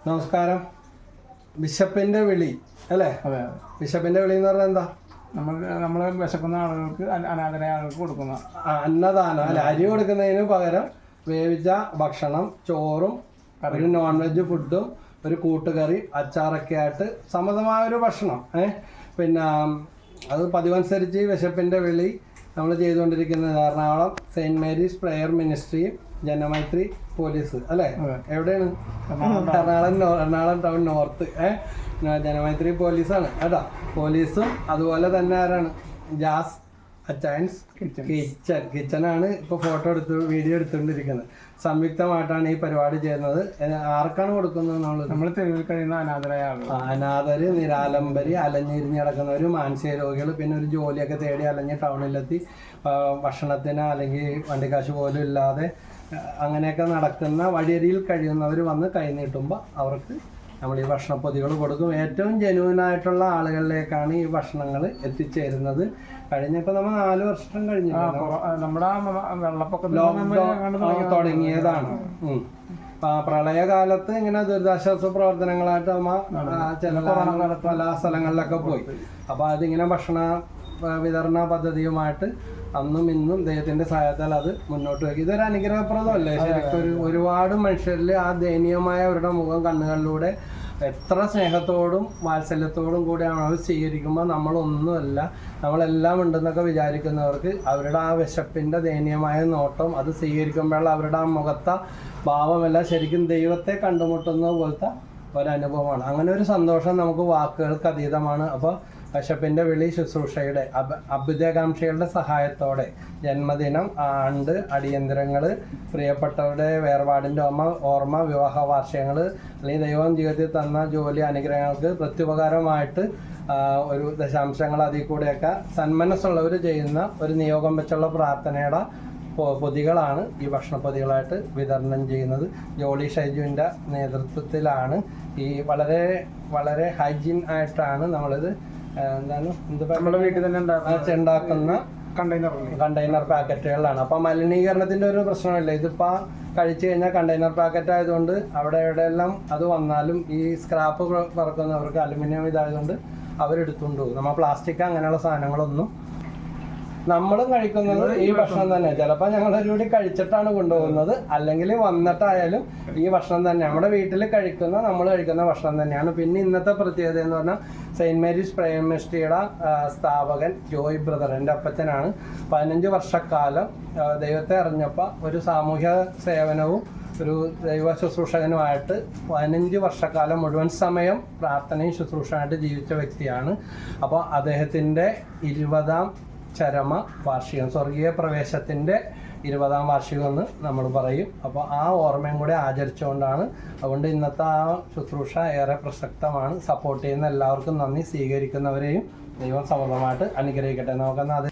നമസ്കാരം. ബിഷപ്പിന്റെ വിളി അല്ലേ? അതെ. ബിഷപ്പിന്റെ വിളി എന്ന് പറഞ്ഞാൽ എന്താ? നമ്മൾ വിശക്കുന്ന ആളുകൾക്ക്, അനാഥരായ ആളുകൾക്ക് കൊടുക്കുന്ന അന്നദാനം അല്ലെ? അരി കൊടുക്കുന്നതിന് പകരം വേവിച്ച ഭക്ഷണം, ചോറും ഒരു നോൺ വെജ് ഫുഡും ഒരു കൂട്ടുകറി, അച്ചാറൊക്കെ ആയിട്ട് സമൃദ്ധമായ ഒരു ഭക്ഷണം. പിന്നെ അത് പതിവനുസരിച്ച് വിശപ്പിന്റെ വിളി നമ്മൾ ചെയ്തുകൊണ്ടിരിക്കുന്നത് Ernakulam saint Mary's prayer ministry, Janamaithri police അല്ലേ? എവിടെയാണ്? Ernakulam town north. ജനമൈത്രി പോലീസാണ് കേട്ടോ. പോലീസും അതുപോലെ തന്നെ ആരാണ്? ജാസ് അച്ചയൻസ് കിച്ചനാണ് ഇപ്പോൾ വീഡിയോ എടുത്തുകൊണ്ടിരിക്കുന്നത്. സംയുക്തമായിട്ടാണ് ഈ പരിപാടി ചെയ്യുന്നത്. ആർക്കാണ് കൊടുക്കുന്നത്? നമ്മൾ തെരുവിൽ കഴിയുന്ന അനാഥരായ ആളുകൾ, അനാഥര്, നിരാലംബര്, അലഞ്ഞിരിഞ്ഞ് കിടക്കുന്നവർ, മാനസിക രോഗികൾ, പിന്നെ ഒരു ജോലിയൊക്കെ തേടി അലഞ്ഞ് ടൗണിലെത്തി ഭക്ഷണത്തിന് അല്ലെങ്കിൽ വണ്ടിക്കാശ് പോലും ഇല്ലാതെ അങ്ങനെയൊക്കെ നടക്കുന്ന വഴിയരിയിൽ കഴിയുന്നവർ വന്ന് കൈ നീട്ടുമ്പോൾ അവർക്ക് നമ്മൾ ഈ ഭക്ഷണപ്പൊതികൾ കൊടുക്കും. ഏറ്റവും ജെന്യൂനായിട്ടുള്ള ആളുകളിലേക്കാണ് ഈ ഭക്ഷണങ്ങൾ എത്തിച്ചേരുന്നത്. കഴിഞ്ഞപ്പോൾ നമ്മൾ 4 വർഷം കഴിഞ്ഞു നമ്മുടെ വെള്ളപ്പൊക്കം തുടങ്ങിയതാണ്. പ്രളയകാലത്ത് ഇങ്ങനെ ദുരിതാശ്വാസ പ്രവർത്തനങ്ങളായിട്ട് ചില പല സ്ഥലങ്ങളിലൊക്കെ പോയി. അപ്പോൾ അതിങ്ങനെ ഭക്ഷണ വിതരണ പദ്ധതിയുമായിട്ട് അന്നും ഇന്നും ദൈവത്തിന്റെ സഹായത്താൽ അത് മുന്നോട്ട് വയ്ക്കും. ഇതൊരു അനുഗ്രഹപ്രദമല്ലേ? ശരിക്കും ഒരുപാട് മനുഷ്യരിൽ ആ ദയനീയമായ അവരുടെ മുഖം കണ്ണുകളിലൂടെ എത്ര സ്നേഹത്തോടും വാത്സല്യത്തോടും കൂടിയാണ് അവർ സ്വീകരിക്കുമ്പോൾ നമ്മളൊന്നുമല്ല, നമ്മളെല്ലാം ഉണ്ടെന്നൊക്കെ വിചാരിക്കുന്നവർക്ക് അവരുടെ ആ വിശപ്പിൻ്റെ ദയനീയമായ നോട്ടം അത് സ്വീകരിക്കുമ്പോഴുള്ള അവരുടെ ആ മുഖത്തെ ഭാവമെല്ലാം ശരിക്കും ദൈവത്തെ കണ്ടുമുട്ടുന്ന പോലത്തെ ഒരനുഭവമാണ്. അങ്ങനെ ഒരു സന്തോഷം നമുക്ക് വാക്കുകൾക്ക് അതീതമാണ്. അപ്പോൾ വിശപ്പിൻ്റെ വിളി ശുശ്രൂഷയുടെ അഭ്യുദയകാംക്ഷകളുടെ സഹായത്തോടെ ജന്മദിനം, ആണ്ട്, അടിയന്തരങ്ങൾ, പ്രിയപ്പെട്ടവരുടെ വേർപാടിൻ്റെ ഓർമ്മ, വിവാഹ വാർഷികങ്ങൾ, അല്ലെങ്കിൽ ദൈവം ജീവിതത്തിൽ തന്ന ജോലി അനുഗ്രഹങ്ങൾക്ക് പ്രത്യുപകാരമായിട്ട് ഒരു ദശാംശങ്ങൾ അതിൽ കൂടെയൊക്കെ സന്മനസ്സുള്ളവർ ചെയ്യുന്ന ഒരു നിയോഗം വെച്ചുള്ള പ്രാർത്ഥനയുടെ പൊതികളാണ് ഈ ഭക്ഷണപ്പൊതികളായിട്ട് വിതരണം ചെയ്യുന്നത്. ജോളി ഷൈജുവിൻ്റെ നേതൃത്വത്തിലാണ് ഈ വളരെ വളരെ ഹൈജീൻ ആയിട്ടാണ് നമ്മളിത് നമ്മുടെ വീട്ടിൽ തന്നെ ഉണ്ടാക്കുന്ന കണ്ടെയ്നർ പാക്കറ്റുകളിലാണ്. അപ്പം മലിനീകരണത്തിന്റെ ഒരു പ്രശ്നമില്ല. ഇതിപ്പോൾ കഴിച്ചു കഴിഞ്ഞാൽ കണ്ടെയ്നർ പാക്കറ്റ് ആയതുകൊണ്ട് അവിടെ എവിടെയെല്ലാം അത് വന്നാലും ഈ സ്ക്രാപ്പ് പറക്കുന്നവർക്ക് അലുമിനിയം ഇതായതുകൊണ്ട് അവരെടുത്തുകൊണ്ട് പോകും. നമ്മൾ പ്ലാസ്റ്റിക് അങ്ങനെയുള്ള സാധനങ്ങളൊന്നും നമ്മളും കഴിക്കുന്നത് ഈ ഭക്ഷണം തന്നെ. ചിലപ്പോൾ ഞങ്ങളൊരു കൂടി കഴിച്ചിട്ടാണ് കൊണ്ടുപോകുന്നത്, അല്ലെങ്കിൽ വന്നിട്ടായാലും ഈ ഭക്ഷണം തന്നെ നമ്മുടെ വീട്ടിൽ നമ്മൾ കഴിക്കുന്ന ഭക്ഷണം തന്നെയാണ്. പിന്നെ ഇന്നത്തെ പ്രത്യേകത എന്ന് പറഞ്ഞാൽ സെയിൻറ്റ് മേരീസ് പ്രയർ മിനിസ്ട്രിയുടെ സ്ഥാപകൻ ജോയ് ബ്രദർ, എൻ്റെ അപ്പച്ചനാണ്. 15 വർഷക്കാലം ദൈവത്തെ അറിഞ്ഞപ്പോൾ ഒരു സാമൂഹ്യ സേവനവും ഒരു ദൈവ ശുശ്രൂഷകനുമായിട്ട് 15 വർഷക്കാലം മുഴുവൻ സമയം പ്രാർത്ഥനയും ശുശ്രൂഷയായിട്ട് ജീവിച്ച വ്യക്തിയാണ്. അപ്പോൾ അദ്ദേഹത്തിൻ്റെ 20ാം ചരമ വാർഷികം, സ്വർഗീയ പ്രവേശത്തിൻ്റെ 20ാം വാർഷികം എന്ന് നമ്മൾ പറയും. അപ്പോൾ ആ ഓർമ്മയും കൂടെ ആചരിച്ചുകൊണ്ടാണ്. അതുകൊണ്ട് ഇന്നത്തെ ആ ശുശ്രൂഷ ഏറെ പ്രസക്തമാണ്. സപ്പോർട്ട് ചെയ്യുന്ന എല്ലാവർക്കും നന്ദി. സ്വീകരിക്കുന്നവരെയും ദൈവം സമൃദ്ധമായിട്ട് അനുഗ്രഹിക്കട്ടെ. നമുക്കെന്നാൽ അത്